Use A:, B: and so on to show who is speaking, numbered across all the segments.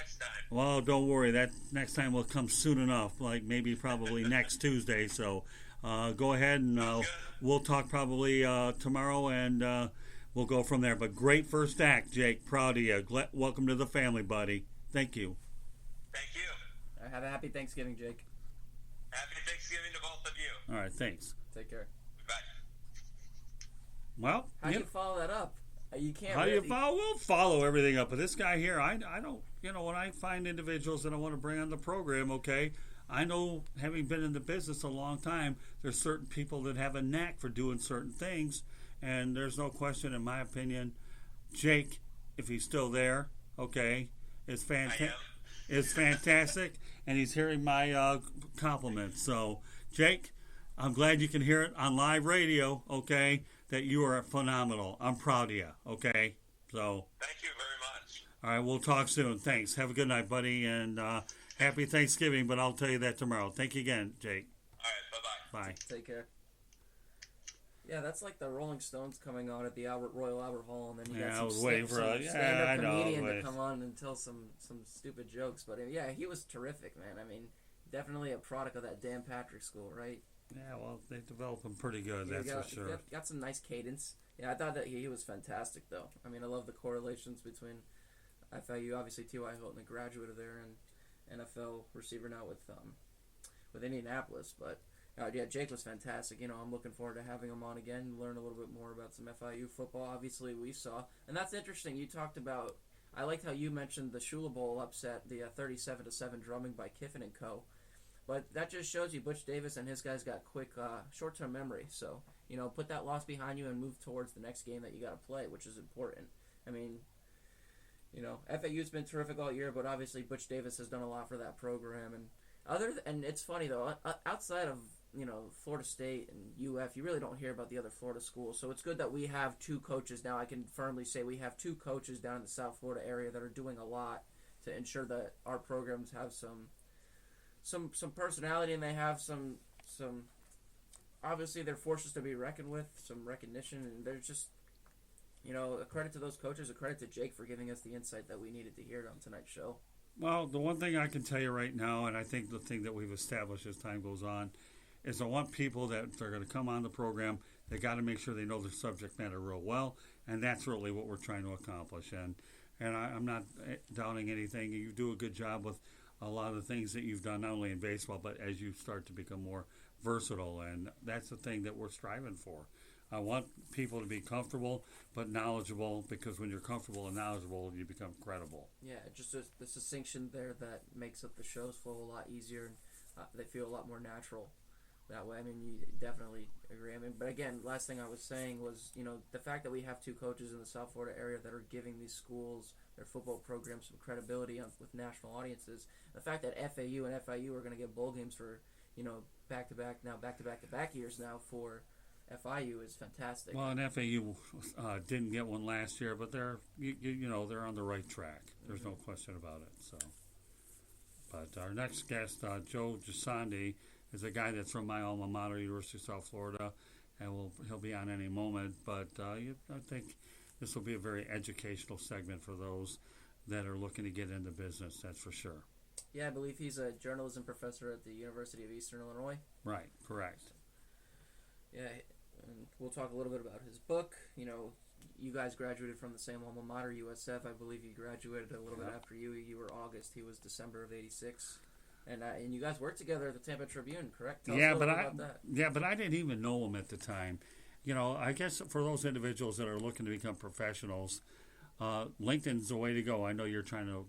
A: next time.
B: Well, don't worry. That next time will come soon enough, like maybe probably next Tuesday. So go ahead and we'll talk probably tomorrow, and we'll go from there. But great first act, Jake. Proud of you. Welcome to the family, buddy. Thank you.
A: Thank you.
C: Have a happy Thanksgiving, Jake.
A: Happy Thanksgiving to both of you.
B: All right, thanks.
C: Take care.
A: Bye.
B: Well,
C: how do you follow that up? You can't.
B: How do you follow? We'll follow everything up. But this guy here, I don't. When I find individuals that I want to bring on the program, okay, I know, having been in the business a long time, there's certain people that have a knack for doing certain things, and there's no question, in my opinion, Jake, if he's still there, okay, is fantastic, and he's hearing my compliments. So, Jake, I'm glad you can hear it on live radio, okay, that you are phenomenal. I'm proud of you, okay? So,
A: thank you very much.
B: All right, we'll talk soon. Thanks. Have a good night, buddy, and happy Thanksgiving, but I'll tell you that tomorrow. Thank you again, Jake.
A: All right, bye-bye.
B: Bye.
C: Take care. Yeah, that's like the Rolling Stones coming on at the Royal Albert Hall, and then you got some stand-up comedian to come on and tell some stupid jokes. But yeah, he was terrific, man. I mean, definitely a product of that Dan Patrick School, right?
B: Yeah, well, they developed him pretty good, that's for sure.
C: Got some nice cadence. Yeah, I thought that he was fantastic, though. I mean, I love the correlations between FIU, obviously T.Y. Hilton, a graduate of there, and NFL receiver now with Indianapolis. But yeah, Jake was fantastic. I'm looking forward to having him on again, learn a little bit more about some FIU football. Obviously, we saw, and that's interesting. You talked about. I liked how you mentioned the Shula Bowl upset, the 37-7 drumming by Kiffin and Co. But that just shows you Butch Davis and his guys got quick short-term memory. So, put that loss behind you and move towards the next game that you got to play, which is important. I mean, FAU's been terrific all year, but obviously Butch Davis has done a lot for that program. And it's funny, though, outside of, Florida State and UF, you really don't hear about the other Florida schools. So it's good that we have two coaches now. I can firmly say we have two coaches down in the South Florida area that are doing a lot to ensure that our programs have some personality, and they have some obviously they're forces to be reckoned with, some recognition, and they're just a credit to those coaches, a credit to Jake for giving us the insight that we needed to hear on tonight's show.
B: Well, the one thing I can tell you right now, and I think the thing that we've established as time goes on, is I want people that they're going to come on the program, they got to make sure they know the subject matter real well, and that's really what we're trying to accomplish. And I'm not doubting anything. You do a good job with a lot of the things that you've done, not only in baseball, but as you start to become more versatile. And that's the thing that we're striving for. I want people to be comfortable but knowledgeable, because when you're comfortable and knowledgeable, you become credible.
C: Yeah, just the distinction there that makes up the shows flow a lot easier, and they feel a lot more natural that way. I mean, you definitely agree. I mean, but again, last thing I was saying was, the fact that we have two coaches in the South Florida area that are giving these schools, their football programs, some credibility with national audiences. The fact that FAU and FIU are going to get bowl games for, back-to-back years now for FIU is fantastic.
B: Well, and FAU didn't get one last year, but they're on the right track. There's no question about it. So, but our next guest, Joe Gisandi, is a guy that's from my alma mater, University of South Florida, and he'll be on any moment. But I think this will be a very educational segment for those that are looking to get into business. That's for sure.
C: Yeah, I believe he's a journalism professor at the University of Eastern Illinois.
B: Right, correct.
C: Yeah, and we'll talk a little bit about his book. You guys graduated from the same alma mater, USF. I believe you graduated a little bit after you. You were August. He was December of '86. And you guys worked together at the Tampa Tribune, correct? Tell us a little bit about that.
B: Yeah, but I didn't even know him at the time. I guess for those individuals that are looking to become professionals, LinkedIn's the way to go. I know you're trying to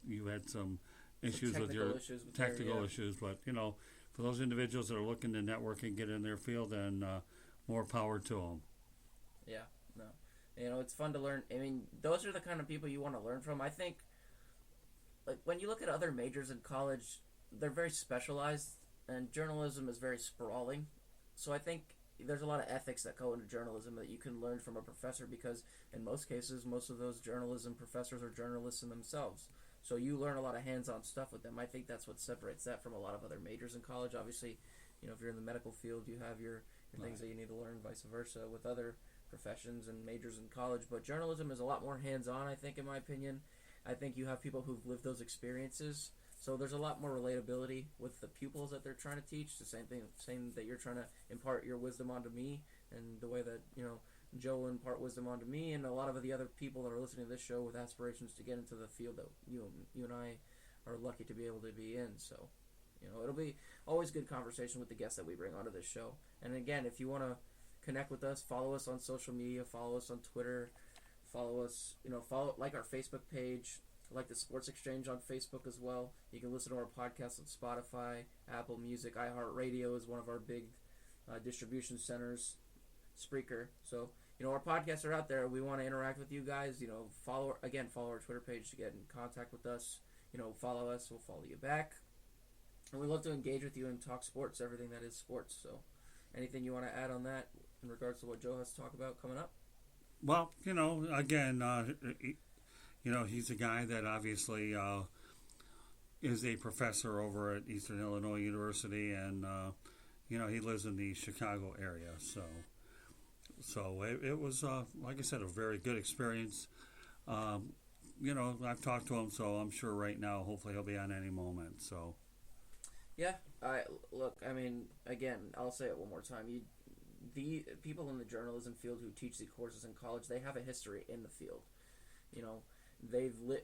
B: you had some issues with your technical issues, but for those individuals that are looking to network and get in their field, and more power to them.
C: Yeah, no, it's fun to learn. I mean, those are the kind of people you want to learn from. I think, like, when you look at other majors in college, they're very specialized, and journalism is very sprawling. So I think there's a lot of ethics that go into journalism that you can learn from a professor, because in most cases, most of those journalism professors are journalists in themselves. So you learn a lot of hands-on stuff with them. I think that's what separates that from a lot of other majors in college. Obviously, if you're in the medical field, you have your things that you need to learn, vice versa, with other professions and majors in college. But journalism is a lot more hands-on, I think, in my opinion. I think you have people who've lived those experiences. So there's a lot more relatability with the pupils that they're trying to teach. The same that you're trying to impart your wisdom onto me, and the way that Joe will impart wisdom onto me, and a lot of the other people that are listening to this show with aspirations to get into the field that you and I are lucky to be able to be in. So, it'll be always good conversation with the guests that we bring onto this show. And again, if you want to connect with us, follow us on social media, follow us on Twitter, follow us, like our Facebook page, like the Sports Exchange on Facebook as well. You can listen to our podcast on Spotify, Apple Music, iHeartRadio is one of our big distribution centers, Spreaker. So, our podcasts are out there. We want to interact with you guys. Follow our Twitter page to get in contact with us. Follow us, we'll follow you back. And we love to engage with you and talk sports, everything that is sports. So, anything you want to add on that in regards to what Joe has to talk about coming up?
B: Well, again, he's a guy that obviously is a professor over at Eastern Illinois University, and he lives in the Chicago area. So it was, like I said, a very good experience. I've talked to him, so I'm sure right now, hopefully, he'll be on any moment. So.
C: Yeah, again, I'll say it one more time. The people in the journalism field who teach the courses in college, they have a history in the field.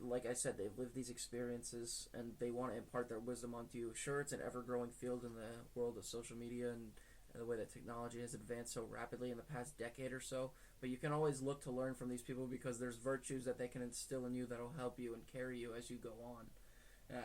C: Like I said, they've lived these experiences, and they want to impart their wisdom onto you. Sure, it's an ever-growing field in the world of social media and the way that technology has advanced so rapidly in the past decade or so, but you can always look to learn from these people because there's virtues that they can instill in you that will help you and carry you as you go on.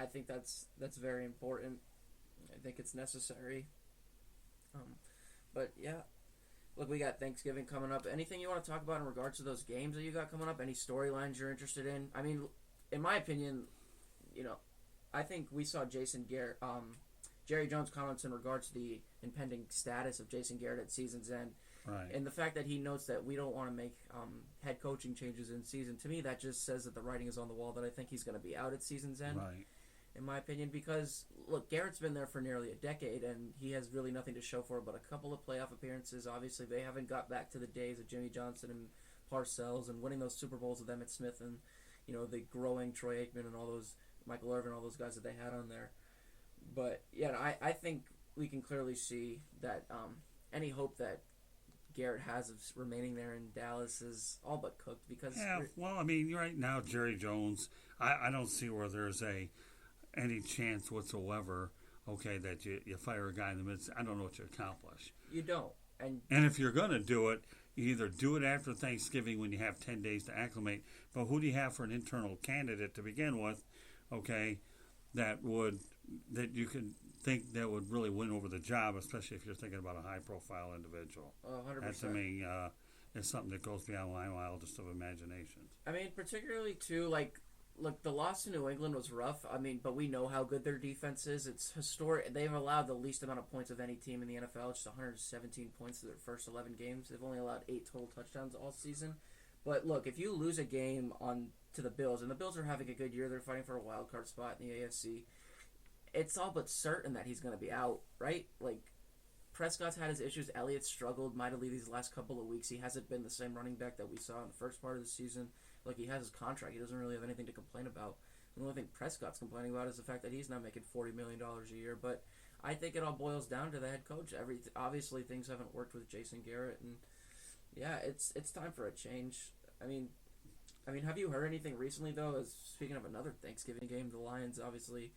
C: I think that's very important. I think it's necessary. But yeah, look, we got Thanksgiving coming up. Anything you want to talk about in regards to those games that you got coming up? Any storylines you're interested in? I mean, in my opinion, I think we saw Jerry Jones' comments in regards to the impending status of Jason Garrett at season's end.
B: Right.
C: And the fact that he notes that we don't want to make head coaching changes in season, to me, that just says that the writing is on the wall, that I think he's going to be out at season's end.
B: Right.
C: In my opinion, because, look, Garrett's been there for nearly a decade, and he has really nothing to show for it but a couple of playoff appearances. Obviously, they haven't got back to the days of Jimmy Johnson and Parcells and winning those Super Bowls with Emmitt Smith and, the growing Troy Aikman and all those, Michael Irvin, all those guys that they had on there. But, yeah, I think we can clearly see that any hope that Garrett has of remaining there in Dallas is all but cooked because...
B: Yeah, well, right now, Jerry Jones, I don't see where there's any chance whatsoever, that you fire a guy in the midst. I don't know what you accomplish.
C: You don't. And
B: if you're going to do it, you either do it after Thanksgiving when you have 10 days to acclimate, but who do you have for an internal candidate to begin with, that you can think that would really win over the job, especially if you're thinking about a high-profile individual.
C: 100%.
B: That, to me, is something that goes beyond my wildest of imaginations.
C: Particularly, too, look, the loss to New England was rough. But we know how good their defense is. It's historic. They've allowed the least amount of points of any team in the NFL. Just 117 points in their first 11 games. They've only allowed 8 total touchdowns all season. But look, if you lose a game to the Bills, and the Bills are having a good year, they're fighting for a wild card spot in the AFC. It's all but certain that he's going to be out, right? Prescott's had his issues. Elliott struggled mightily these last couple of weeks. He hasn't been the same running back that we saw in the first part of the season. He has his contract. He doesn't really have anything to complain about. The only thing Prescott's complaining about is the fact that he's not making $40 million a year. But I think it all boils down to the head coach. Obviously, things haven't worked with Jason Garrett. And, yeah, it's time for a change. Have you heard anything recently, though? Speaking of another Thanksgiving game, the Lions, obviously,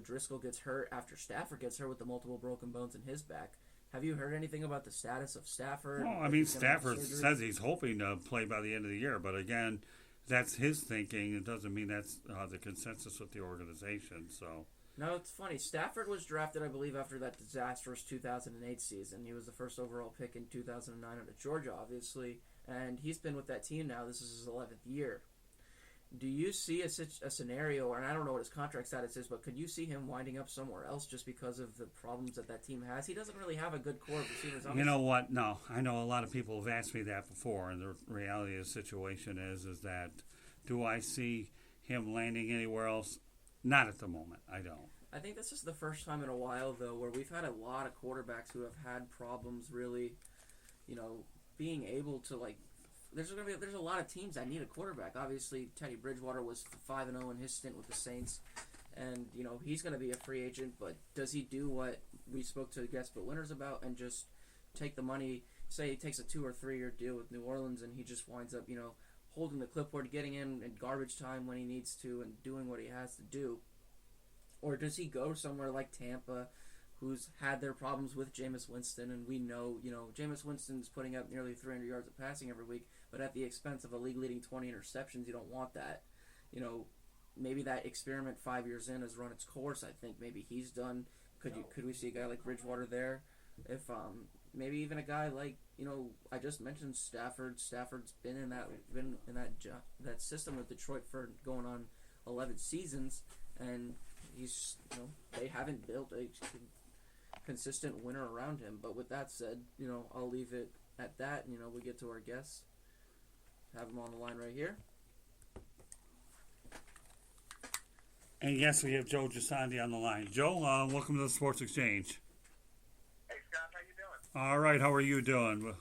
C: Driscoll gets hurt after Stafford gets hurt with the multiple broken bones in his back. Have you heard anything about the status of Stafford?
B: Well, Stafford says he's hoping to play by the end of the year, but again, that's his thinking. It doesn't mean that's the consensus with the organization. So
C: No, it's funny. Stafford was drafted, I believe, after that disastrous 2008 season. He was the first overall pick in 2009 out of Georgia, obviously, and he's been with that team now. This is his 11th year. Do you see a scenario, and I don't know what his contract status is, but could you see him winding up somewhere else just because of the problems that team has? He doesn't really have a good core of receivers.
B: You know what? No. I know a lot of people have asked me that before, and the reality of the situation is that do I see him landing anywhere else? Not at the moment. I don't.
C: I think this is the first time in a while, though, where we've had a lot of quarterbacks who have had problems really, being able to, there's a lot of teams that need a quarterback. Obviously, Teddy Bridgewater was 5-0 in his stint with the Saints, and he's going to be a free agent. But does he do what we spoke to Guest But Winners about and just take the money? Say he takes a 2 or 3 year deal with New Orleans, and he just winds up holding the clipboard, getting in garbage time when he needs to, and doing what he has to do, or does he go somewhere like Tampa, who's had their problems with Jameis Winston, and we know, Jameis Winston's putting up nearly 300 yards of passing every week, but at the expense of a league-leading 20 interceptions. You don't want that. Maybe that experiment 5 years in has run its course. I think maybe he's done. Could we see a guy like Bridgewater there? If maybe even a guy like I just mentioned Stafford. Stafford's been in that system with Detroit for going on 11 seasons, and he's they haven't built a consistent winner around him. But with that said, I'll leave it at that. We get to our guests. Have him on the line right here.
B: And yes, we have Joe Gisandi on the line. Joe, welcome to the Sports Exchange.
A: Hey, Scott, how you doing?
B: All right, how are you doing?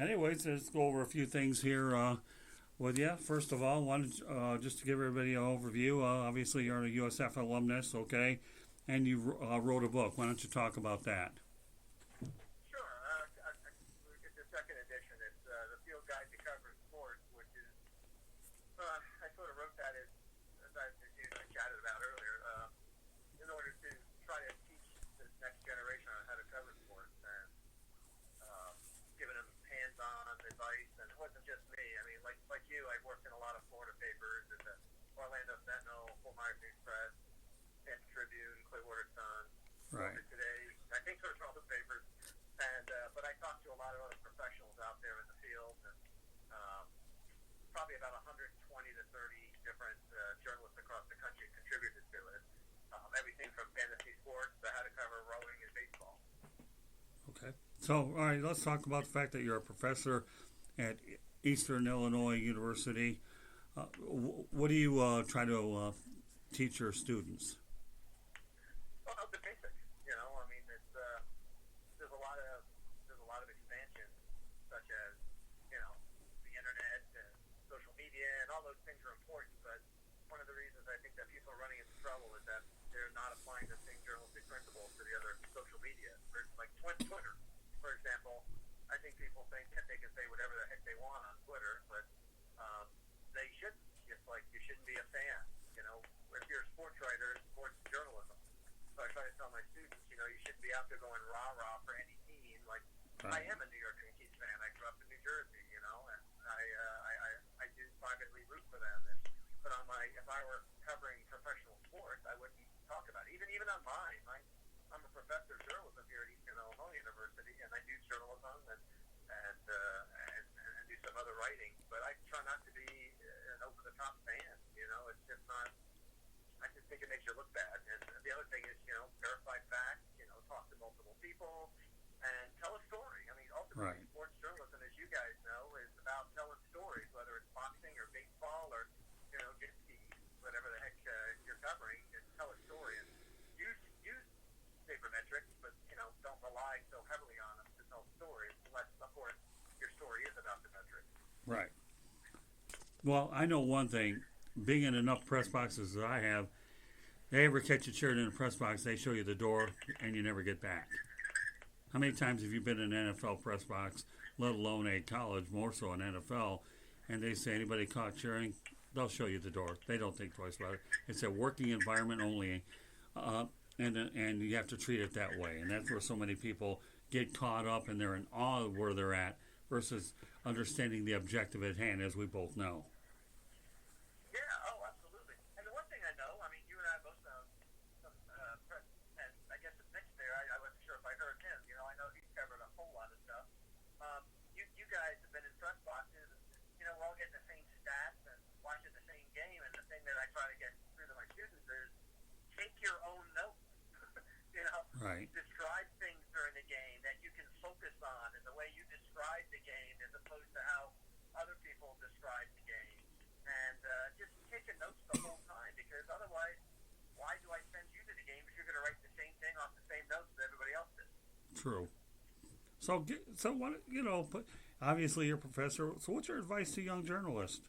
B: Anyways, let's go over a few things here with you. First of all, just to give everybody an overview, obviously you're a USF alumnus, okay? And you wrote a book. Why don't you talk about that?
A: Sure. It's the second edition. It's the Field Guide to Cover Sports, which is, I sort of wrote that as I chatted about earlier, in order to try to teach this next generation on how to cover sports, and giving them hands-on advice. And it wasn't just me. I mean, like you, I worked in a lot of Florida papers, at the Orlando Sentinel, Fort Myers News Press, Tampa Tribune, Clearwater Sun,
B: Right.
A: Today. I think those are all the papers. And but I talked to a lot of other professionals out there in the field, and probably about 120 to 30 different journalists across the country contributed to it. Everything from fantasy sports to how to cover rowing and baseball.
B: Okay. So, all right, let's talk about the fact that you're a professor at Eastern Illinois University. What do you try to teach your students?
A: Well, the basics. I mean, it's there's a lot of expansion, such as the internet and social media, and all those things are important. But one of the reasons I think that people are running into trouble is that they're not applying the same journalistic principles to the other social media. Like Twitter, for example. I think people think that they can say whatever the heck they want on Twitter, but they shouldn't. It's like you shouldn't be a fan. If you're a sports writer, it's sports journalism. So I try to tell my students, you shouldn't be out there going rah-rah for any team. Like, I am a New York Yankees fan. I grew up in New Jersey, and I do privately root for them. But if I were covering professional sports, I wouldn't talk about it. Even on mine, I'm a professor of journalism here at Eastern Illinois University, and I do journalism and do some other writing. But I try not to be an over-the-top fan. It's just not. I just think it makes you look bad. And the other thing is, verify facts. Talk to multiple people and tell a story. I mean, ultimately,
B: Right.
A: Sports journalism, as you guys know, is about telling stories, whether it's boxing or baseball or jet skis, whatever the heck you're covering. Just tell a story and use sabermetrics, but don't rely so heavily on them to tell stories, unless, of course, your story is about the metrics.
B: Right. Well, I know one thing. Being in enough press boxes that I have, they ever catch you cheering in a press box, they show you the door, and you never get back. How many times have you been in an NFL press box, let alone a college, more so an NFL, and they say anybody caught cheering, they'll show you the door. They don't think twice about it. It's a working environment only, and you have to treat it that way. And that's where so many people get caught up and they're in awe of where they're at versus understanding the objective at hand, as we both know.
A: Yeah, oh, absolutely. And the one thing I know, I mean, you and I both know some press, and I guess it's Nick's there. I wasn't sure if I heard him. I know he's covered a whole lot of stuff. You guys have been in press boxes, and we're all getting the same stats and watching the same game. And the thing that I try to get through to my students is take your own notes.
B: Right.
A: Describe things during the game that you can focus on, and the way you describe the game as opposed to how other people describe the game. And just taking notes the whole time, because otherwise, why do I send you to the game if you're going to write the same thing off the same notes that everybody else did?
B: True. So what Obviously, you're a professor. So, what's your advice to young journalists?